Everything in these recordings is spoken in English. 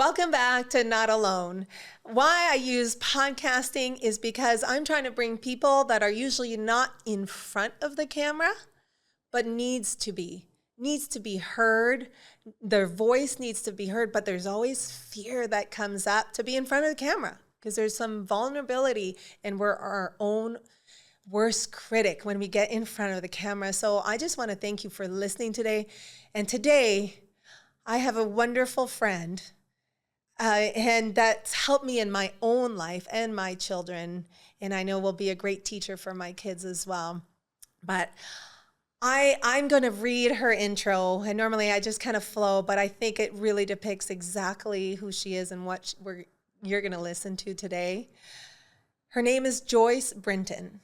Welcome back to Not Alone. Why I use podcasting is because I'm trying to bring people that are usually not in front of the camera, but needs to be heard. Their voice needs to be heard, but there's always fear that comes up to be in front of the camera because there's some vulnerability and we're our own worst critic when we get in front of the camera. So I just want to thank you for listening today. And today I have a wonderful friend and that's helped me in my own life and my children. And I know will be a great teacher for my kids as well. But I'm going to read her intro, and normally I just kind of flow, but I think it really depicts exactly who she is and what you're going to listen to today. Her name is Joyce Brinton,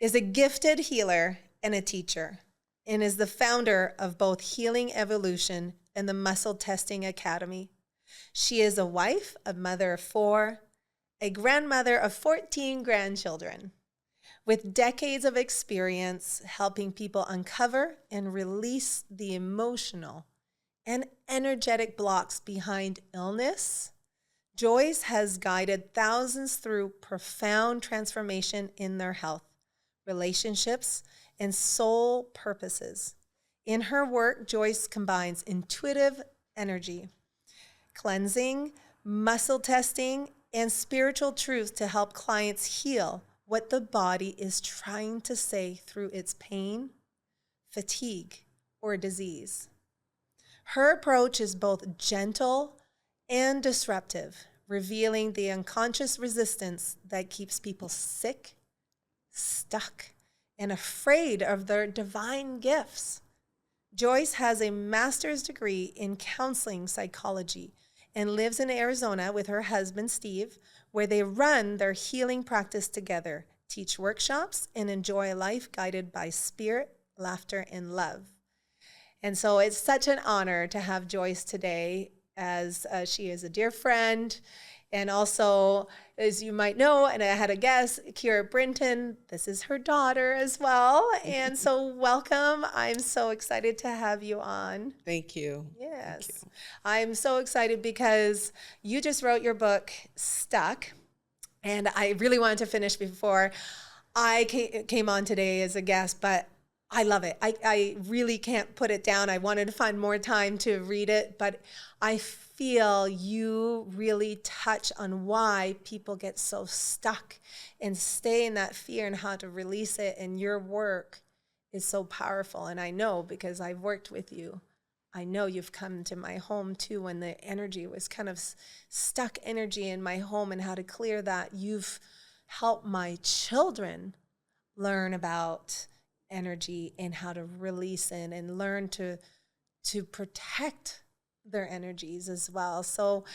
is a gifted healer and a teacher, and is the founder of both Healing Evolution and the Muscle Testing Academy. She is a wife, a mother of 4, a grandmother of 14 grandchildren, with decades of experience helping people uncover and release the emotional and energetic blocks behind illness. Joyce has guided thousands through profound transformation in their health, relationships, and soul purposes. In her work, Joyce combines intuitive energy, cleansing, muscle testing, and spiritual truth to help clients heal what the body is trying to say through its pain, fatigue, or disease. Her approach is both gentle and disruptive, revealing the unconscious resistance that keeps people sick, stuck, and afraid of their divine gifts. Joyce has a master's degree in counseling psychology and lives in Arizona with her husband, Steve, where they run their healing practice together, teach workshops, and enjoy a life guided by spirit, laughter, and love. And so it's such an honor to have Joyce today, as she is a dear friend. And also, as you might know, and I had a guest, Kira Brinton, this is her daughter as well. And so welcome. I'm so excited to have you on. Thank you. Yes. Thank you. I'm so excited because you just wrote your book, Stuck. And I really wanted to finish before I came on today as a guest, but I love it. I really can't put it down. I wanted to find more time to read it, but I feel you really touch on why people get so stuck and stay in that fear and how to release it. And your work is so powerful. And I know because I've worked with you. I know you've come to my home too when the energy was kind of stuck energy in my home and how to clear that. You've helped my children learn about energy and how to release it and learn to protect their energies as well. So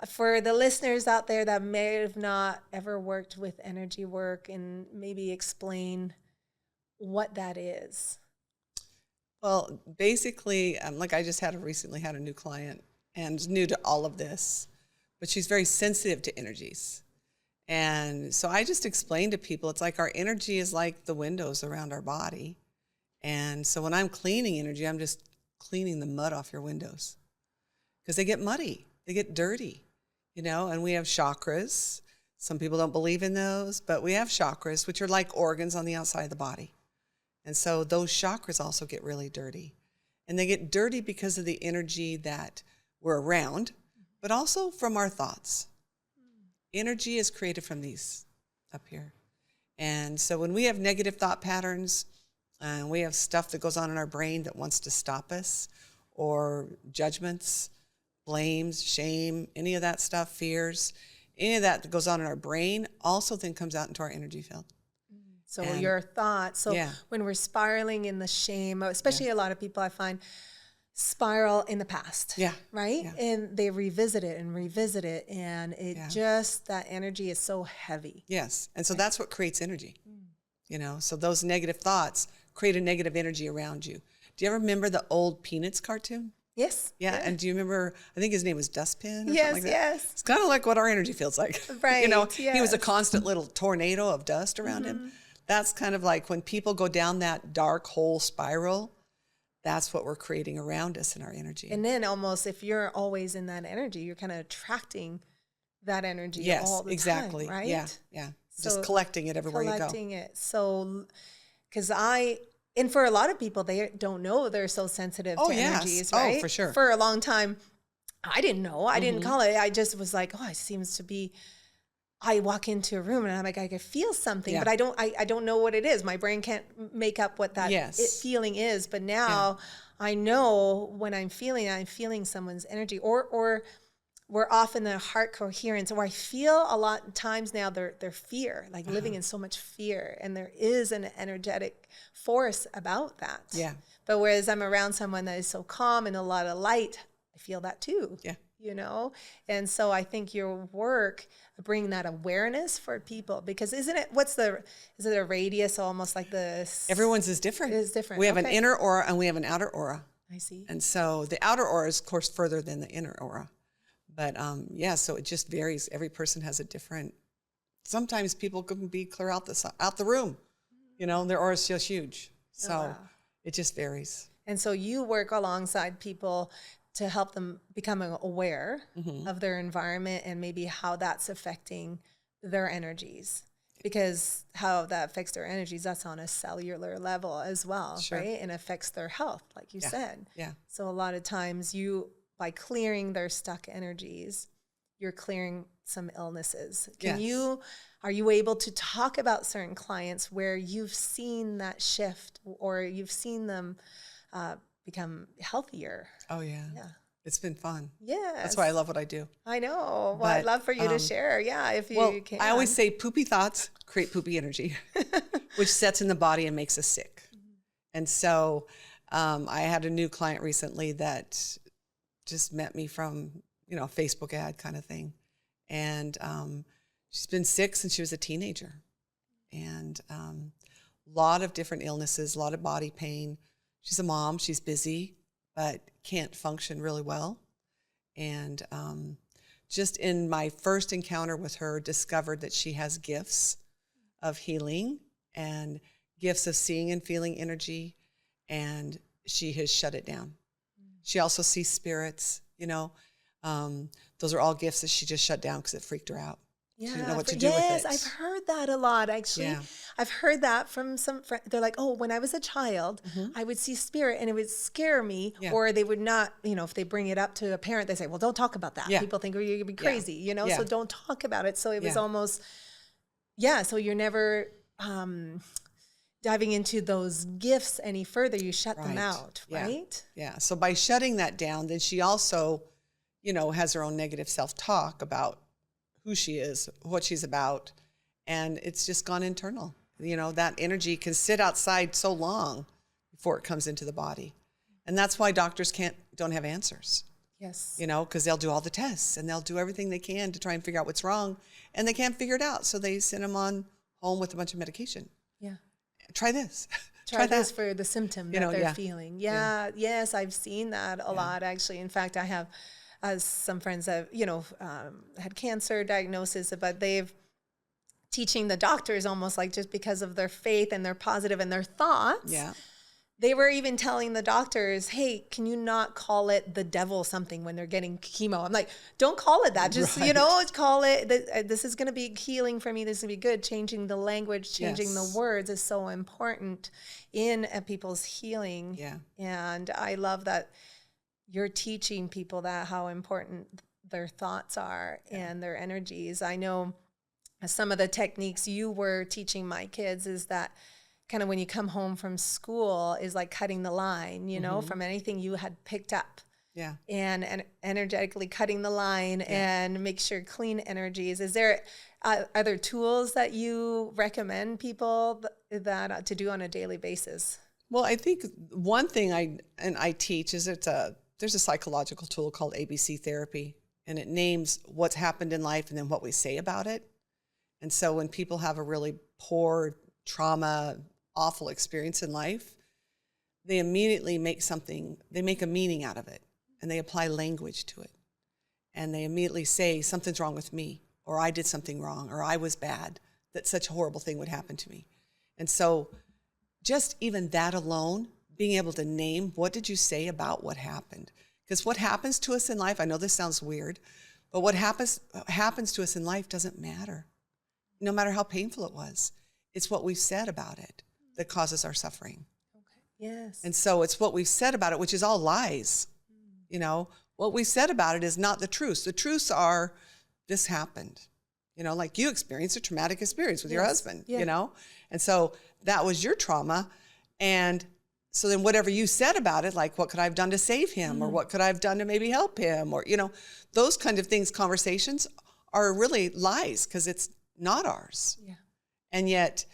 for the listeners out there that may have not ever worked with energy work, and maybe explain what that is. Well, basically, like I just recently had a new client and is new to all of this, but she's very sensitive to energies. And so I just explained to people, it's like our energy is like the windows around our body. And so when I'm cleaning energy, I'm just cleaning the mud off your windows because they get muddy, they get dirty, and we have chakras. Some people don't believe in those, but we have chakras, which are like organs on the outside of the body. And so those chakras also get really dirty. And they get dirty because of the energy that we're around, but also from our thoughts. Energy is created from these up here. And so when we have negative thought patterns, we have stuff that goes on in our brain that wants to stop us, or judgments, blames, shame, any of that stuff, fears, any of that goes on in our brain also then comes out into our energy field. So your thoughts. So when we're spiraling in the shame, especially a lot of people I find spiral in the past. Yeah. Right? Yeah. And they revisit it. And it just, that energy is so heavy. Yes. And so that's what creates energy. So those negative thoughts create a negative energy around you. Do you ever remember the old Peanuts cartoon? Yes. Yeah. And do you remember, I think his name was Dustpin or yes, something like that? Yes. It's kind of like what our energy feels like. Right. He was a constant little tornado of dust around him. That's kind of like when people go down that dark hole spiral, that's what we're creating around us in our energy. And then almost if you're always in that energy, you're kind of attracting that energy Yes, all the exactly. time, right? Yeah, yeah. So Just collecting it everywhere you go. collecting it. So, because and for a lot of people, they don't know they're so sensitive to yes. energies, right? Oh, for sure. For a long time, I didn't know. I didn't Mm-hmm. call it. I just was like, oh, it seems to be. I walk into a room and I'm like, I can feel something, Yeah. but I don't know what it is. My brain can't make up what that Yes. feeling is. But now I know when I'm feeling someone's energy, or we're off in the heart coherence, or I feel a lot of times now their fear, like living in so much fear, and there is an energetic force about that. Yeah. But whereas I'm around someone that is so calm and a lot of light, I feel that too. Yeah. You know? And so I think your work bring that awareness for people, because is it a radius, almost like Everyone's is different. It is different. We have an Okay. inner aura and we have an outer aura. I see. And so the outer aura is, of course, further than the inner aura. But so it just varies. Every person has a different. Sometimes people can be clear out the room. You know, their aura is just huge. So wow. it just varies. And so you work alongside people to help them become aware of their environment and maybe how that's affecting their energies. Because how that affects their energies, that's on a cellular level as well, Sure. right? And affects their health, like you said. Yeah. So a lot of times by clearing their stuck energies, you're clearing some illnesses. Yes. Are you able to talk about certain clients where you've seen that shift, or you've seen them become healthier? Oh, yeah. Yeah. It's been fun. Yeah. That's why I love what I do. I know. Well, I'd But, love for you to share. Yeah, if you can. I always say poopy thoughts create poopy energy, which sets in the body and makes us sick. And so I had a new client recently that just met me from, a Facebook ad kind of thing. And she's been sick since she was a teenager. And a lot of different illnesses, a lot of body pain. She's a mom, she's busy, but can't function really well. And just in my first encounter with her, discovered that she has gifts of healing and gifts of seeing and feeling energy, and she has shut it down. She also sees spirits, those are all gifts that she just shut down because it freaked her out. Yeah, she didn't know what to do with it. Yes, I've heard that a lot, actually. Yeah. I've heard that from some friends. They're like, oh, when I was a child, I would see spirit and it would scare me. Yeah. Or they would not, if they bring it up to a parent, they say, well, don't talk about that. Yeah. People think you're going to be crazy, Yeah. so don't talk about it. So it was Yeah. almost, so you're never diving into those gifts any further. You shut them Right. out, Yeah. right? Yeah. So by shutting that down, then she also, has her own negative self-talk about who she is, what she's about, and it's just gone internal. That energy can sit outside so long before it comes into the body. And that's why doctors don't have answers, Yes. because they'll do all the tests and they'll do everything they can to try and figure out what's wrong, and they can't figure it out. So they send them on home with a bunch of medication. Yeah. Try this. Try this that. for the symptom that they're yeah. feeling. Yeah. Yes, I've seen that a lot, actually. In fact, I have some friends that, had cancer diagnosis, but they've teaching the doctors almost like just because of their faith and their positive and their thoughts. Yeah. They were even telling the doctors, hey, can you not call it the devil something when they're getting chemo? I'm like, don't call it that. Just, Right. call it, this is going to be healing for me. This is going to be good. Changing the language, changing Yes. the words is so important in people's healing. Yeah. And I love that you're teaching people that how important their thoughts are and their energies. I know some of the techniques you were teaching my kids is that kind of when you come home from school is like cutting the line, from anything you had picked up. Yeah. And energetically cutting the line and make sure clean energies. Is there other tools that you recommend people that to do on a daily basis? Well, I think one thing I teach is there's a psychological tool called ABC therapy, and it names what's happened in life and then what we say about it. And so when people have a really poor trauma, awful experience in life, they immediately make a meaning out of it, and they apply language to it. And they immediately say, something's wrong with me, or I did something wrong, or I was bad, that such a horrible thing would happen to me. And so just even that alone being able to name, what did you say about what happened? Because what happens to us in life, I know this sounds weird, but what happens to us in life doesn't matter, no matter how painful it was. It's what we've said about it that causes our suffering. Okay. Yes. And so it's what we've said about it, which is all lies. You know, what we said about it is not the truths. The truths are, this happened. You know, like you experienced a traumatic experience with your husband, you know? And so that was your trauma. And so then whatever you said about it, like what could I have done to save him, or what could I have done to maybe help him, or, you know, those kind of things, conversations are really lies because it's not ours. Yeah. And yet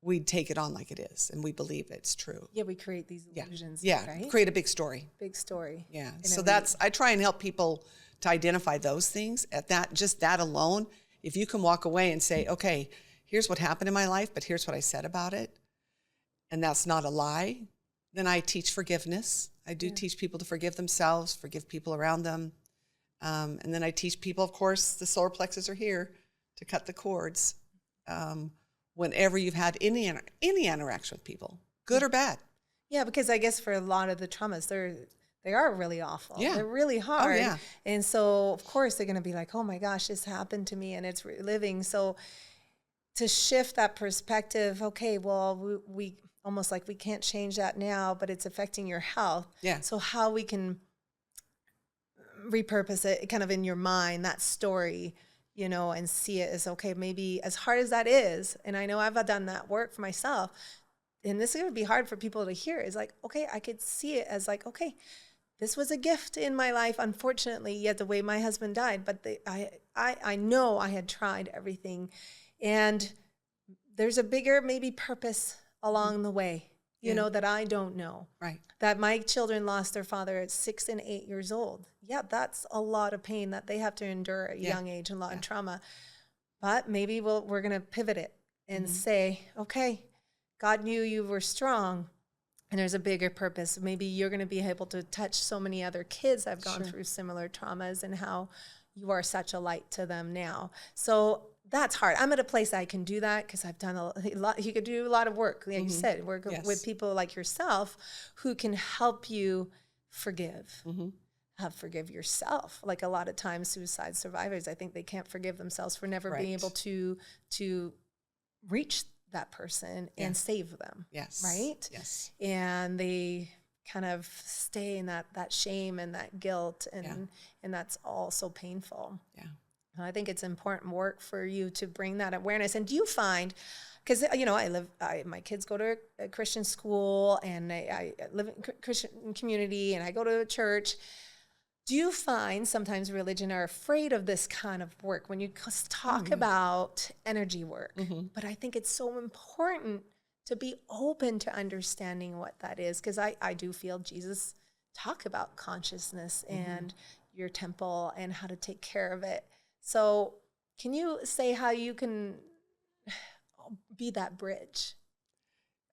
we take it on like it is and we believe it's true. Yeah, we create these illusions. Yeah, right? Create a big story. Big story. Yeah. So I try and help people to identify those things. At that, just that alone, if you can walk away and say, okay, here's what happened in my life, but here's what I said about it, and that's not a lie, then I teach forgiveness. I do teach people to forgive themselves, forgive people around them. And then I teach people, of course, the solar plexus are here to cut the cords whenever you've had any interaction with people, good or bad. Yeah, because I guess for a lot of the traumas, they are really awful. Yeah. They're really hard. Oh, yeah. And so, of course, they're going to be like, oh, my gosh, this happened to me, and it's reliving. So to shift that perspective, okay, well, we almost like we can't change that now, but it's affecting your health. Yeah. So how we can repurpose it kind of in your mind, that story, you know, and see it as, okay, maybe as hard as that is, and I know I've done that work for myself, and this would be hard for people to hear, is like, okay, I could see it as like, okay, this was a gift in my life, unfortunately, yet the way my husband died, but I know I had tried everything, and there's a bigger maybe purpose along the way, you know, that I don't know. Right. That my children lost their father at 6 and 8 years old. Yeah, that's a lot of pain that they have to endure at a young age, and a lot of trauma. But maybe we're going to pivot it and say, okay, God knew you were strong, and there's a bigger purpose. Maybe you're going to be able to touch so many other kids that have gone through similar traumas, and how you are such a light to them now. So that's hard. I'm at a place I can do that because I've done a lot. You could do a lot of work, like you said, work with people like yourself who can help you forgive. Forgive yourself. Like a lot of times suicide survivors, I think they can't forgive themselves for never being able to reach that person and save them. Yes. Right? Yes. And they kind of stay in that shame and that guilt, and that's all so painful. Yeah. I think it's important work for you to bring that awareness. And do you find, because, you know, my kids go to a Christian school, and I live in a Christian community, and I go to a church. Do you find sometimes religion are afraid of this kind of work when you talk about energy work? But I think it's so important to be open to understanding what that is, because I do feel Jesus talk about consciousness and your temple and how to take care of it. So can you say how you can be that bridge?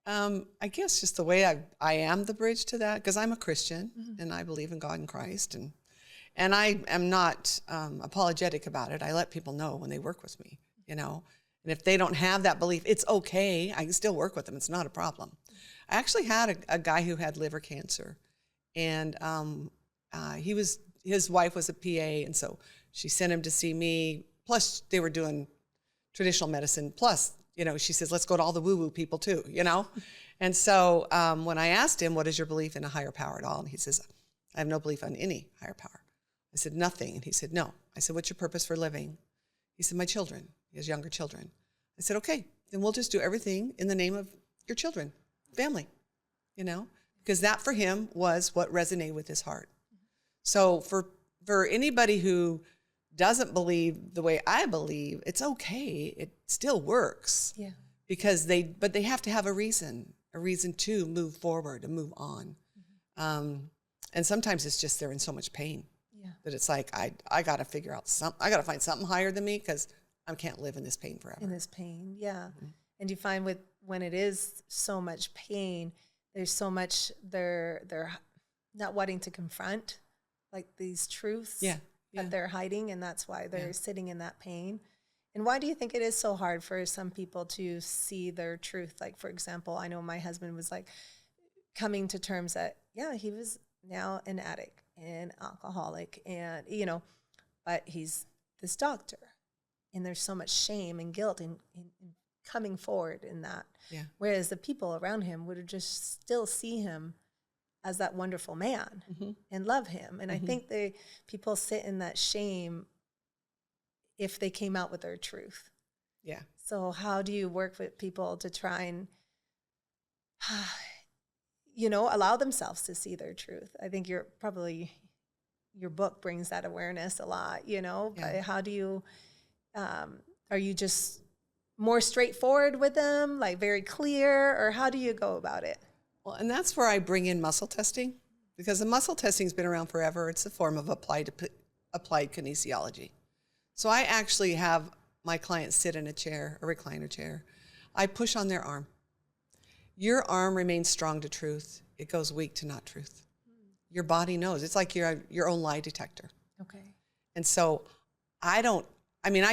I guess just the way I am the bridge to that, because I'm a Christian and I believe in God and Christ, and I am not apologetic about it. I let people know when they work with me, you know, and if they don't have that belief, it's okay. I can still work with them. It's not a problem. I actually had a guy who had liver cancer, and his wife was a PA, and so she sent him to see me. Plus, they were doing traditional medicine. Plus, you know, she says, let's go to all the woo-woo people too, you know? And so when I asked him, what is your belief in a higher power at all? And he says, I have no belief in any higher power. I said, nothing. And he said, no. I said, what's your purpose for living? He said, my children. He has younger children. I said, okay, then we'll just do everything in the name of your children, family, you know? Because that for him was what resonated with his heart. So for anybody who doesn't believe the way I believe, it's okay. It still works. Yeah. Because they have to have a reason to move forward and move on. And sometimes it's just they're in so much pain that it's like, I got to figure out I got to find something higher than me, because I can't live in this pain forever. In this pain, yeah. And you find when it is so much pain, there's so much they're not wanting to confront like these truths. That they're hiding, and that's why they're sitting in that pain. And why do you think it is so hard for some people to see their truth? Like, for example, I know my husband was like, coming to terms that, yeah, he was now an addict and alcoholic and, but he's this doctor. And there's so much shame and guilt in coming forward in that. Yeah. Whereas the people around him would just still see him as that wonderful man and love him. And I think people sit in that shame if they came out with their truth. Yeah. So how do you work with people to try and, allow themselves to see their truth? I think your book brings that awareness a lot, but how do you, are you just more straightforward with them, like very clear, or how do you go about it? Well, and that's where I bring in muscle testing, because the muscle testing has been around forever. It's a form of applied kinesiology. So I actually have my clients sit in a chair, a recliner chair. I push on their arm. Your arm remains strong to truth. It goes weak to not truth. Your body knows. It's like your own lie detector. Okay. And so I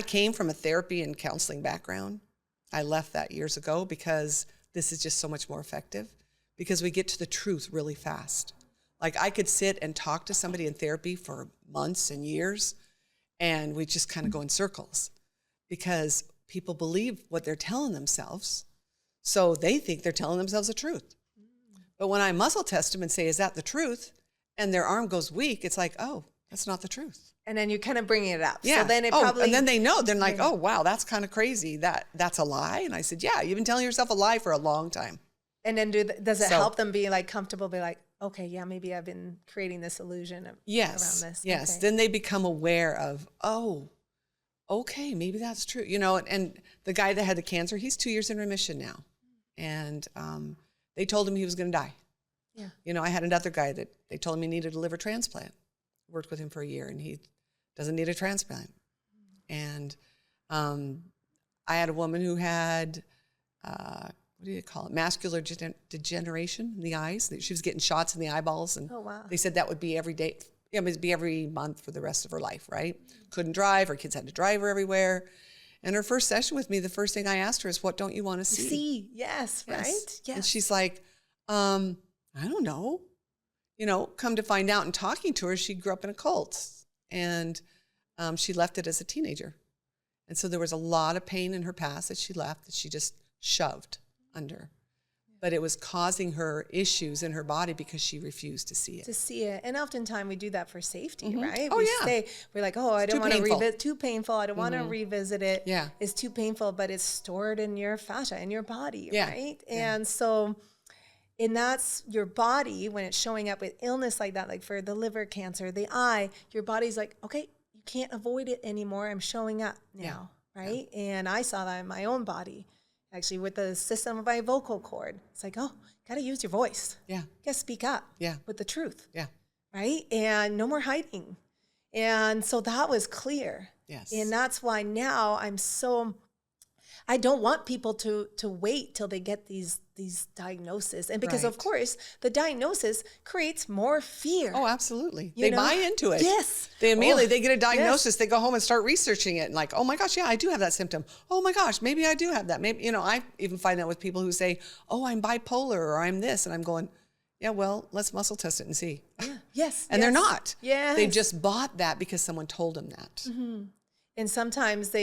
came from a therapy and counseling background. I left that years ago because this is just so much more effective, because we get to the truth really fast. Like I could sit and talk to somebody in therapy for months and years, and we just kind of go in circles because people believe what they're telling themselves. So they think they're telling themselves the truth. But when I muscle test them and say, is that the truth? And their arm goes weak, it's like, oh, that's not the truth. And then you're kind of bringing it up. Yeah. So then and then they know. They're like, oh, wow, that's kind of crazy. That's a lie? And I said, yeah, you've been telling yourself a lie for a long time. And then does it help them be like comfortable, be like, okay, yeah, maybe I've been creating this illusion around this. Yes. Okay. Then they become aware of, oh, okay, maybe that's true. And the guy that had the cancer, he's 2 years in remission now. And they told him he was going to die. Yeah. I had another guy that they told him he needed a liver transplant. Worked with him for a year, and he doesn't need a transplant. And I had a woman who had, what do you call it, macular degeneration in the eyes. She was getting shots in the eyeballs, and they said that would be every day. It would be every month for the rest of her life, right? Couldn't drive. Her kids had to drive her everywhere. And her first session with me, the first thing I asked her is, what don't you want to see? Yes, right? Yes. And she's like, I don't know. Come to find out in talking to her, she grew up in a cult, and she left it as a teenager. And so there was a lot of pain in her past that she left, that she just shoved under. But it was causing her issues in her body because she refused to see it. And oftentimes we do that for safety, right? Oh, We're like, I don't want to revisit, too painful. I don't want to revisit it. Yeah. It's too painful, but it's stored in your fascia, in your body, right? Yeah. And so, and that's your body when it's showing up with illness like that, like for the liver cancer, the eye, your body's like, okay, you can't avoid it anymore. I'm showing up now, right? Yeah. And I saw that in my own body. Actually, with the system of my vocal cord, it's like, got to use your voice. Yeah. Got to speak up with the truth. Yeah. Right? And no more hiding. And so that was clear. Yes. And that's why now I don't want people to wait till they get these diagnoses. And because of course the diagnosis creates more fear. Oh, absolutely. They buy into it. Yes. They immediately, they get a diagnosis, they go home and start researching it and like, oh my gosh, yeah, I do have that symptom. Oh my gosh, maybe I do have that. Maybe, I even find that with people who say, oh, I'm bipolar or I'm this. And I'm going, yeah, well, let's muscle test it and see. Yeah. Yes. And they're not. Yeah. They just bought that because someone told them that. Mm-hmm. And sometimes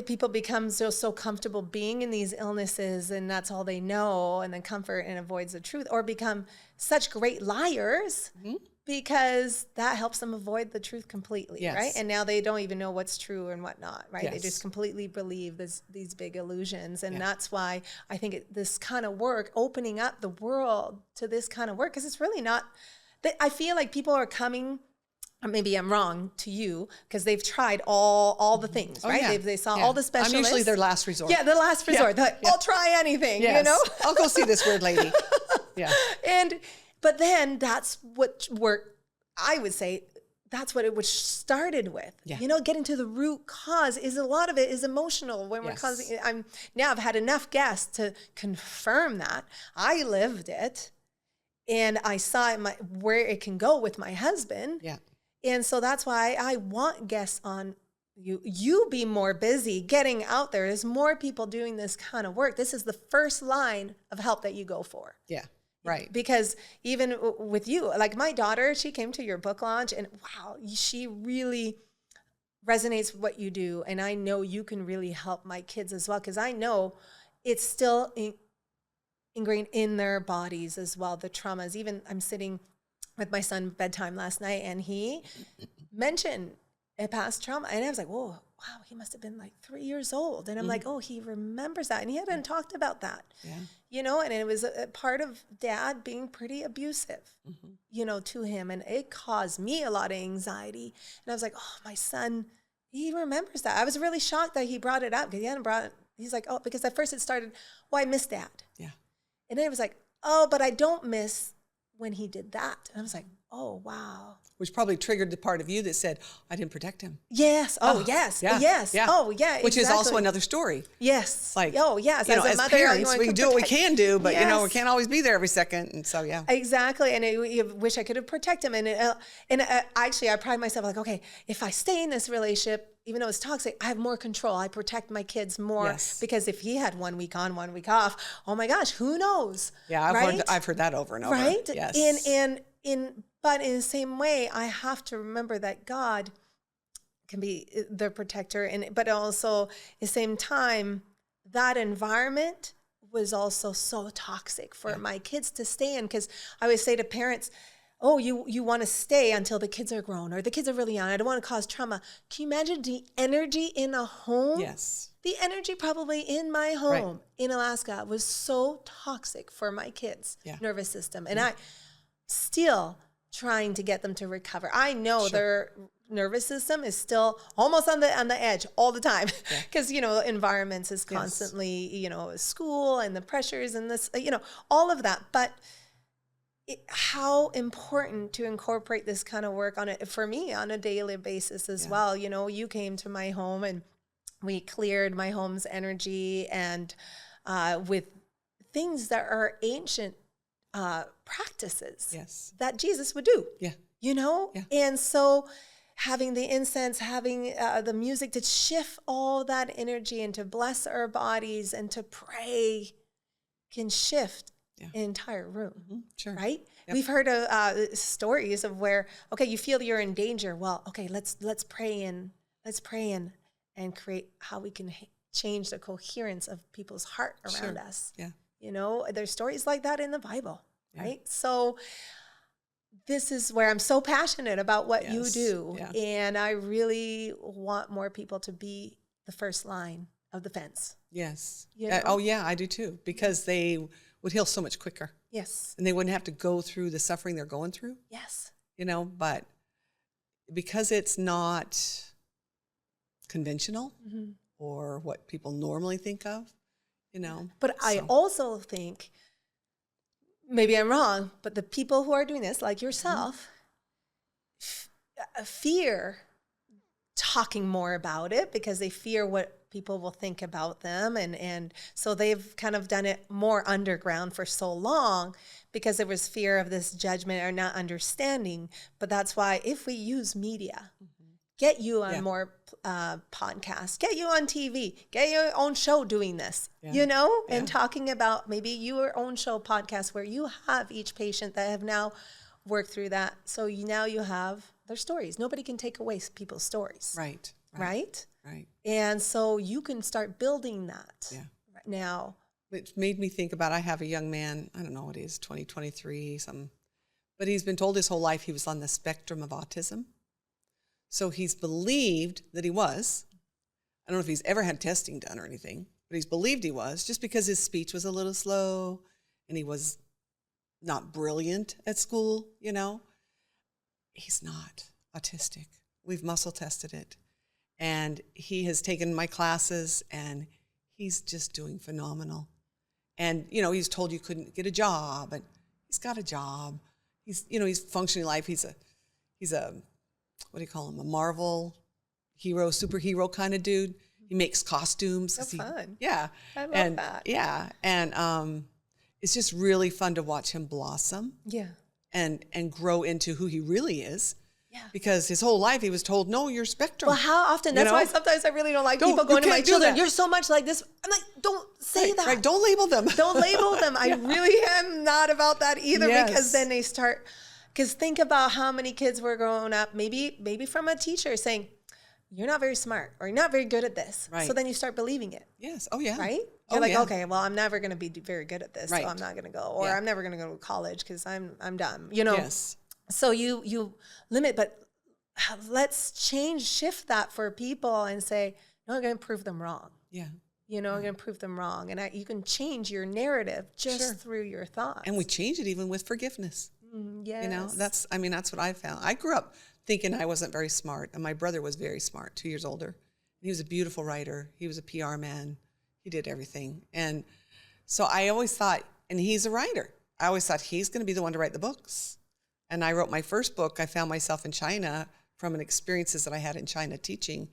people become so comfortable being in these illnesses, and that's all they know, and then comfort and avoids the truth, or become such great liars because that helps them avoid the truth completely, right? And now they don't even know what's true and what not, right? They just completely believe these big illusions, and that's why I think this kind of work, opening up the world to this kind of work, because it's really not. I feel like people are coming. Or maybe I'm wrong to you, because they've tried all the things, right? Yeah. They saw all the specialists. I'm usually their last resort. Yeah, the last resort. They're like, I'll try anything, I'll go see this weird lady. Yeah. But then that's what I would say, that's what it was started with. Yeah. Getting to the root cause is a lot of it is emotional. When we're causing, I've had enough guests to confirm that. I lived it, and I saw where it can go with my husband. Yeah. And so that's why I want guests on you be more busy getting out there. There's more people doing this kind of work. This is the first line of help that you go for. Yeah. Right. Because even with you, like my daughter, she came to your book launch and wow, she really resonates with what you do. And I know you can really help my kids as well. Because I know it's still ingrained in their bodies as well, the traumas. Even I'm sitting with my son bedtime last night and he mentioned a past trauma. And I was like, whoa, wow, he must have been like 3 years old. And I'm like, oh, he remembers that. And he hadn't talked about that, you know, and it was a part of dad being pretty abusive, you know, to him. And it caused me a lot of anxiety. And I was like, oh, my son, he remembers that. I was really shocked that he brought it up because he hadn't brought it. He's like, oh, because at first it started, well, I miss dad. Yeah. And then it was like, oh, but I don't miss when he did that. And I was like, oh, wow. Which probably triggered the part of you that said, I didn't protect him. Yes. Oh, yes. Yeah. Yes. Yeah. Oh, yeah. Which is also another story. Yes. Like, oh, yes. You know, as mother, parents, we do what we can do, but, yes. you know, we can't always be there every second. And so, yeah. Exactly. And I wish I could have protected him. And actually, I pride myself like, okay, if I stay in this relationship, even though it's toxic, I have more control. I protect my kids more because if he had 1 week on, 1 week off, oh my gosh, who knows? Yeah, I've heard that over and over. Right? Yes. But in the same way, I have to remember that God can be the protector, but also at the same time, that environment was also so toxic for my kids to stay in. Because I always say to parents, oh, you want to stay until the kids are grown or the kids are really young. I don't want to cause trauma. Can you imagine the energy in a home? Yes. The energy probably in my home in Alaska was so toxic for my kids' nervous system. And I still trying to get them to recover. I know their nervous system is still almost on the edge all the time because, you know, environments is constantly, you know, school and the pressures and this, you know, all of that. But how important to incorporate this kind of work on it for me on a daily basis as well. You know, you came to my home and we cleared my home's energy and with things that are ancient practices that Jesus would do, you know? And so having the incense, having the music to shift all that energy and to bless our bodies and to pray can shift an entire room, right? Yep. We've heard of stories of where, okay, you feel you're in danger. Well, okay, let's pray and create how we can change the coherence of people's heart around us. Yeah. You know, there's stories like that in the Bible, right? So this is where I'm so passionate about what you do. And I really want more people to be the first line of the fence. Yes. You know? Oh, yeah, I do too, because they would heal so much quicker. Yes. And they wouldn't have to go through the suffering they're going through. Yes. You know, but because it's not conventional or what people normally think of, you know. But I also think, maybe I'm wrong, but the people who are doing this, like yourself, fear talking more about it because they fear what people will think about them. And so they've kind of done it more underground for so long because there was fear of this judgment or not understanding. But that's why if we use media, get you on more podcasts, get you on TV, get your own show doing this, you know, and talking about maybe your own show podcast where you have each patient that have now worked through that. So now you have their stories. Nobody can take away people's stories. Right. Right? Right. And so you can start building that right now. It made me think about, I have a young man, I don't know what he is, 23, something, but he's been told his whole life he was on the spectrum of autism. So he's believed that he was. I don't know if he's ever had testing done or anything, but he's believed he was just because his speech was a little slow and he was not brilliant at school, you know. He's not autistic. We've muscle tested it. And he has taken my classes and he's just doing phenomenal. And, you know, he's told you couldn't get a job and he's got a job. He's, you know, he's functioning life. He's a, what do you call him? A Marvel hero, superhero kind of dude. He makes costumes. So fun. Yeah. I love that. Yeah. And it's just really fun to watch him blossom. Yeah. And grow into who he really is. because his whole life he was told, no, you're spectrum. Well, how often? That's why sometimes I really don't like people going to my children. You're so much like this. I'm like, don't say that. Right. Don't label them. Don't label them. I really am not about that either, because then they start, because think about how many kids were growing up, maybe from a teacher saying, you're not very smart or you're not very good at this. Right. So then you start believing it. Yes. Oh, yeah. Right? You're like, okay, well, I'm never going to be very good at this, so I'm not going to go. Or I'm never going to go to college because I'm dumb. You know? Yes. So you limit, but let's shift that for people and say, no, I'm going to prove them wrong. Yeah. You know, I'm going to prove them wrong. And you can change your narrative just through your thoughts. And we change it even with forgiveness. Yes. You know, that's what I found. I grew up thinking I wasn't very smart, and my brother was very smart, 2 years older. He was a beautiful writer. He was a PR man. He did everything. And so I always thought, and he's a writer, I always thought he's going to be the one to write the books. And I wrote my first book. I found myself in China from an experiences that I had in China teaching.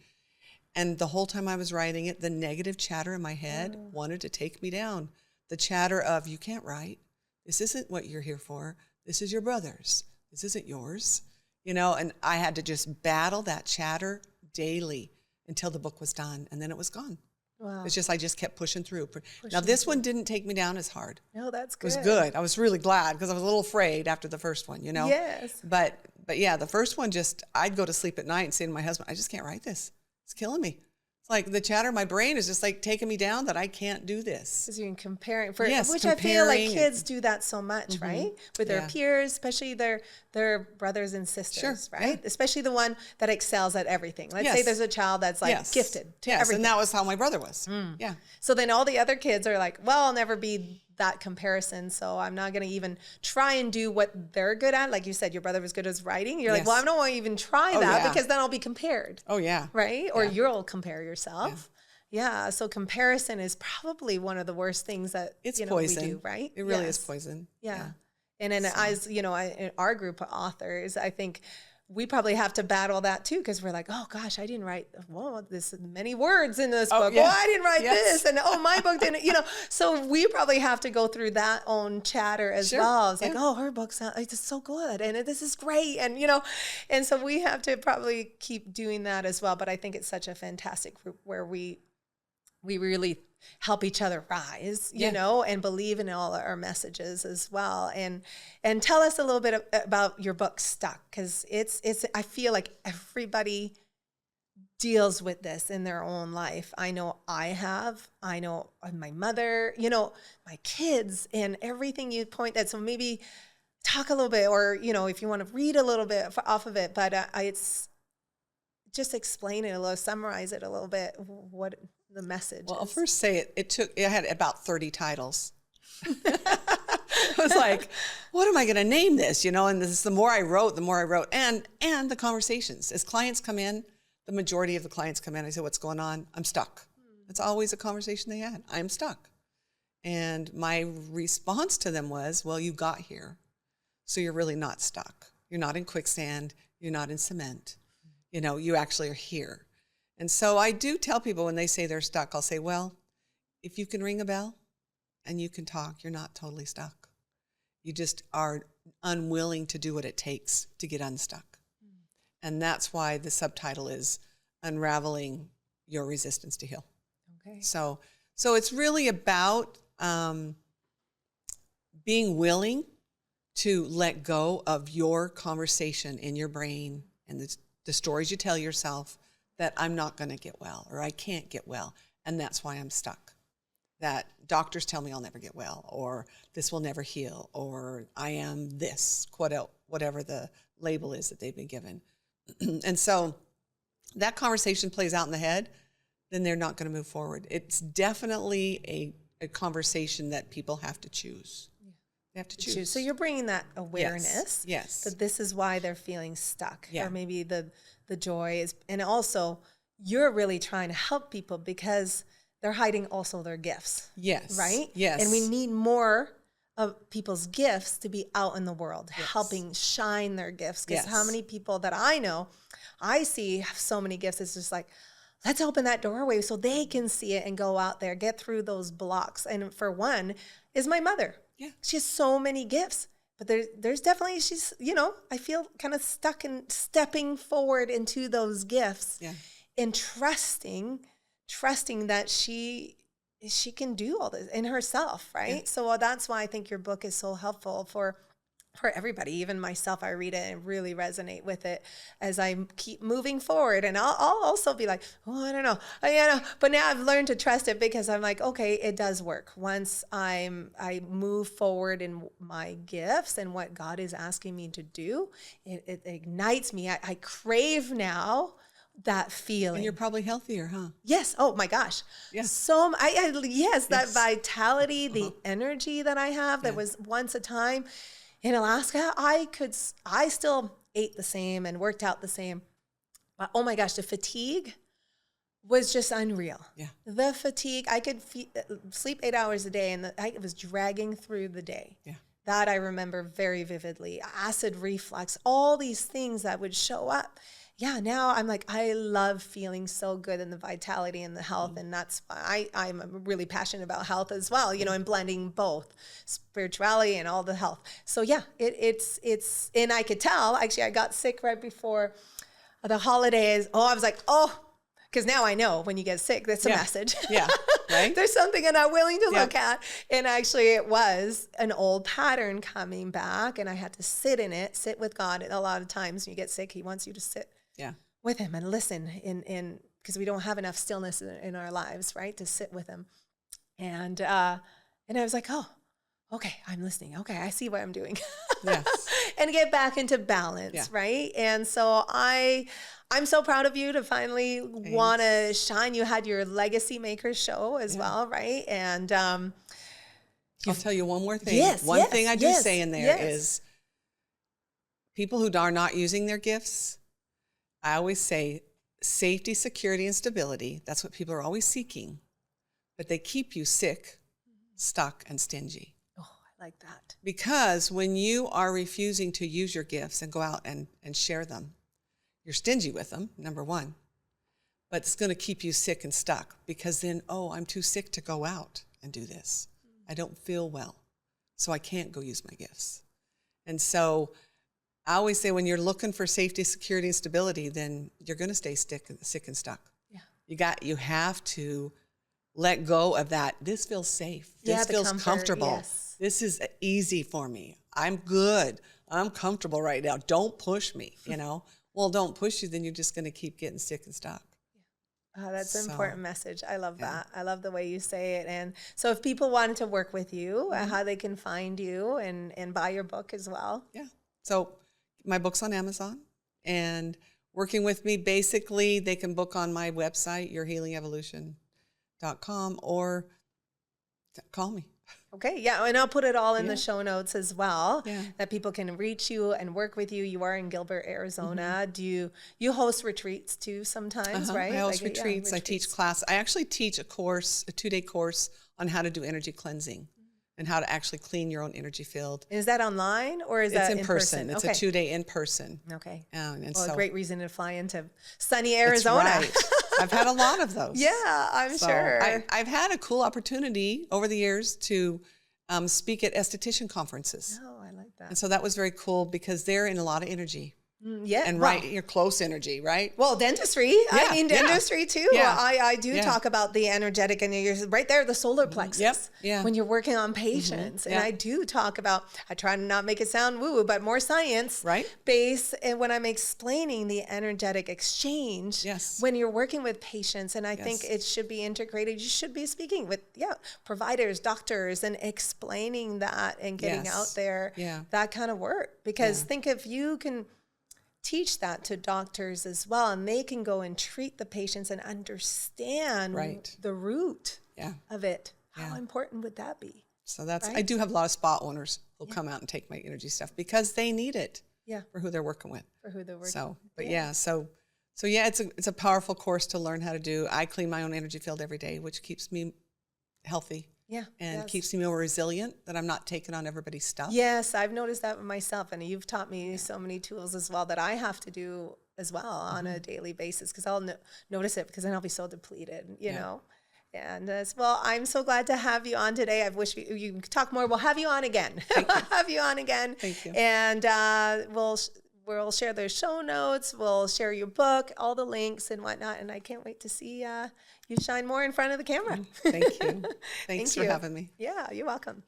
And the whole time I was writing it, the negative chatter in my head wanted to take me down. The chatter of, you can't write. This isn't what you're here for. This is your brother's. This isn't yours. You know, and I had to just battle that chatter daily until the book was done, and then it was gone. Wow. It's just, I just kept pushing through. Now, this one didn't take me down as hard. No, that's good. It was good. I was really glad because I was a little afraid after the first one, you know? Yes. But yeah, the first one I'd go to sleep at night and say to my husband, I just can't write this. It's killing me. It's like the chatter in my brain is just like taking me down that I can't do this. Because you're comparing, which I feel like kids do that so much, right? With their peers, especially their brothers and sisters, right? Yeah. Especially the one that excels at everything. Let's say there's a child that's like gifted to everything. And that was how my brother was. Yeah. So then all the other kids are like, well, I'll never be that comparison, so I'm not going to even try and do what they're good at. Like you said, your brother was good at writing. You're like, well, I don't want to even try that because then I'll be compared. Oh, yeah. Right? Or you'll compare yourself. Yeah. So comparison is probably one of the worst things that poison. We do, right? It really is poison. Yeah. And in in our group of authors, I think we probably have to battle that too, because we're like, oh gosh, I didn't write this many words in this book. Yeah. Oh, I didn't write this, and my book didn't. So we probably have to go through that own chatter as well. It's like, oh, her book sounds it's so good, and this is great, and and so we have to probably keep doing that as well. But I think it's such a fantastic group where we really help each other rise, and believe in all our messages as well. And tell us a little bit about your book, Stuck, because it's I feel like everybody deals with this in their own life. I know I know my mother, my kids, and everything you point at. So maybe talk a little bit, or, if you want to read a little bit off of it, but it's just explain it a little, summarize it a little bit, what the message is. I'll first say it had about 30 titles. I was like, what am I going to name this? And the more I wrote, and the conversations. As clients come in, the majority of the clients come in, I say, what's going on? I'm stuck. It's always a conversation they had. I'm stuck. And my response to them was, well, you got here, so you're really not stuck. You're not in quicksand. You're not in cement. You actually are here. And so I do tell people when they say they're stuck, I'll say, well, if you can ring a bell and you can talk, you're not totally stuck. You just are unwilling to do what it takes to get unstuck. And that's why the subtitle is Unraveling Your Resistance to Heal. Okay. So it's really about being willing to let go of your conversation in your brain and the stories you tell yourself that I'm not going to get well, or I can't get well, and that's why I'm stuck. That doctors tell me I'll never get well, or this will never heal, or I am this, whatever the label is that they've been given. And so that conversation plays out in the head, then they're not going to move forward. It's definitely a conversation that people have to choose. They have to choose. So you're bringing that awareness. Yes. That this is why they're feeling stuck. Yeah. Or maybe the joy is, and also you're really trying to help people because they're hiding also their gifts. Yes. Right? Yes. And we need more of people's gifts to be out in the world, helping shine their gifts. Because how many people that I know, I see have so many gifts. It's just like, let's open that doorway so they can see it and go out there, get through those blocks. And for one is my mother. Yeah. She has so many gifts, But there's definitely, she's, I feel kind of stuck in stepping forward into those gifts and trusting that she can do all this in herself, right? Yeah. So that's why I think your book is so helpful for everybody, even myself. I read it and really resonate with it as I keep moving forward. And I'll also be like, oh, I don't know. But now I've learned to trust it because I'm like, okay, it does work. Once I move forward in my gifts and what God is asking me to do, it ignites me. I crave now that feeling. And you're probably healthier, huh? Yes. Oh my gosh. Yeah. So yes, that vitality, the energy that I have that was once a time. In Alaska, I still ate the same and worked out the same. But oh my gosh, the fatigue was just unreal. Yeah. The fatigue, I could sleep 8 hours a day and I was dragging through the day. Yeah. That I remember very vividly. Acid reflux, all these things that would show up. Yeah, now I'm like, I love feeling so good in the vitality and the health. And that's why I'm really passionate about health as well, and blending both spirituality and all the health. So yeah, it's, and I could tell, actually, I got sick right before the holidays. I was like, because now I know when you get sick, that's a message. Yeah, right. There's something I'm not willing to look at. And actually it was an old pattern coming back and I had to sit with God. And a lot of times when you get sick, he wants you to sit with him and listen in because we don't have enough stillness in our lives, right? To sit with him. And I was like, okay, I'm listening. Okay, I see what I'm doing. Yes. And get back into balance, right? And so I'm so proud of you to finally want to shine. You had your Legacy Makers show as well, right? And I'll tell you one more thing. One thing I do say in there is people who are not using their gifts, I always say safety, security, and stability. That's what people are always seeking. But they keep you sick, stuck, and stingy. Oh, I like that. Because when you are refusing to use your gifts and go out and share them, you're stingy with them, number one. But it's going to keep you sick and stuck because then, I'm too sick to go out and do this. I don't feel well, so I can't go use my gifts. And so I always say when you're looking for safety, security, and stability, then you're going to stay sick and stuck. Yeah. You have to let go of that. This feels safe. This feels comfortable. Yes. This is easy for me. I'm good. I'm comfortable right now. Don't push me, Well, don't push you, then you're just going to keep getting sick and stuck. Oh, that's an important message. I love that. I love the way you say it. And so if people wanted to work with you, how they can find you and buy your book as well. Yeah. So my book's on Amazon, and working with me, basically they can book on my website, yourhealingevolution.com, or call me. Okay, yeah, and I'll put it all in the show notes as well, that people can reach you and work with you. You are in Gilbert, Arizona. Do you host retreats too sometimes, right? I host retreats. I teach class. I actually teach a 2-day course on how to do energy cleansing and how to actually clean your own energy field. Is that online or is that in person? It's a 2-day in person. Okay. And so a great reason to fly into sunny Arizona. That's right. I've had a lot of those. Yeah, I'm sure. I've had a cool opportunity over the years to speak at esthetician conferences. Oh, I like that. And so that was very cool because they're in a lot of energy. Yeah. And your close energy, right? Well, dentistry. Yeah, I mean, dentistry too. Yeah. I do talk about the energetic, and you're right there, the solar plexus. Yep. Yeah. When you're working on patients. And I do talk about, I try to not make it sound woo-woo, but more science based. And when I'm explaining the energetic exchange, when you're working with patients, and I think it should be integrated. You should be speaking with, providers, doctors, and explaining that and getting out there, that kind of work. Because think if you can teach that to doctors as well, and they can go and treat the patients and understand the root of it. How important would that be? So that's, I do have a lot of spa owners who'll come out and take my energy stuff because they need it for who they're working with. So, but so it's a powerful course to learn how to do. I clean my own energy field every day, which keeps me healthy. And keeps me more resilient, that I'm not taking on everybody's stuff. Yes, I've noticed that myself, and you've taught me so many tools as well that I have to do as well on a daily basis, because I'll notice it, because then I'll be so depleted, you know. And well, I'm so glad to have you on today. I wish you could talk more. We'll have you on again. Have you on again. Thank you. And we'll share the show notes. We'll share your book, all the links and whatnot. And I can't wait to see you shine more in front of the camera. Thank you. Thanks for having me. Yeah, you're welcome.